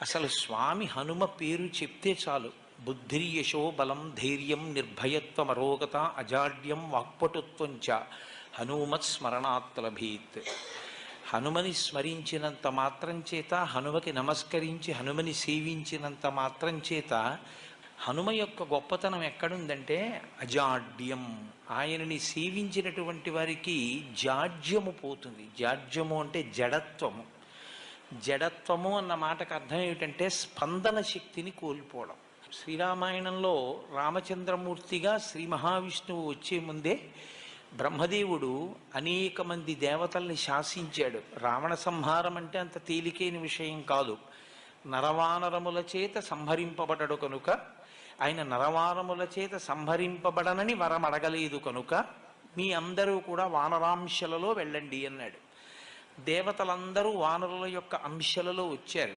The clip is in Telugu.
అసలు స్వామి హనుమ పేరు చెప్తే చాలు. బుద్ధిర్యశో బలం ధైర్యం నిర్భయత్వం అరోగత అజాడ్యం వాక్పటుత్వం చ హనుమత్ స్మరణాత్ లభేత్. హనుమని స్మరించినంత మాత్రం చేత, హనుమకి నమస్కరించి హనుమని సేవించినంత మాత్రం చేత హనుమ యొక్క గొప్పతనం ఎక్కడుందంటే అజాడ్యం. ఆయనని సేవించినటువంటి వారికి జాడ్యము పోతుంది. జాడ్యము అంటే జడత్వము. జడత్వము అన్న మాటకు అర్థం ఏమిటంటే స్పందన శక్తిని కోల్పోవడం. శ్రీరామాయణంలో రామచంద్రమూర్తిగా శ్రీ మహావిష్ణువు వచ్చే ముందే బ్రహ్మదేవుడు అనేక మంది దేవతల్ని శాసించాడు. రావణ సంహారం అంటే అంత తేలికైన విషయం కాదు. నరవానరముల చేత సంహరింపబడడు కనుక, ఆయన నరవానరముల చేత సంహరింపబడనని వరం అడగలేదు కనుక మీ అందరూ కూడా వానరాంశలలో వెళ్ళండి అన్నాడు. దేవతలందరూ వానరుల యొక్క అంశలలో వచ్చారు.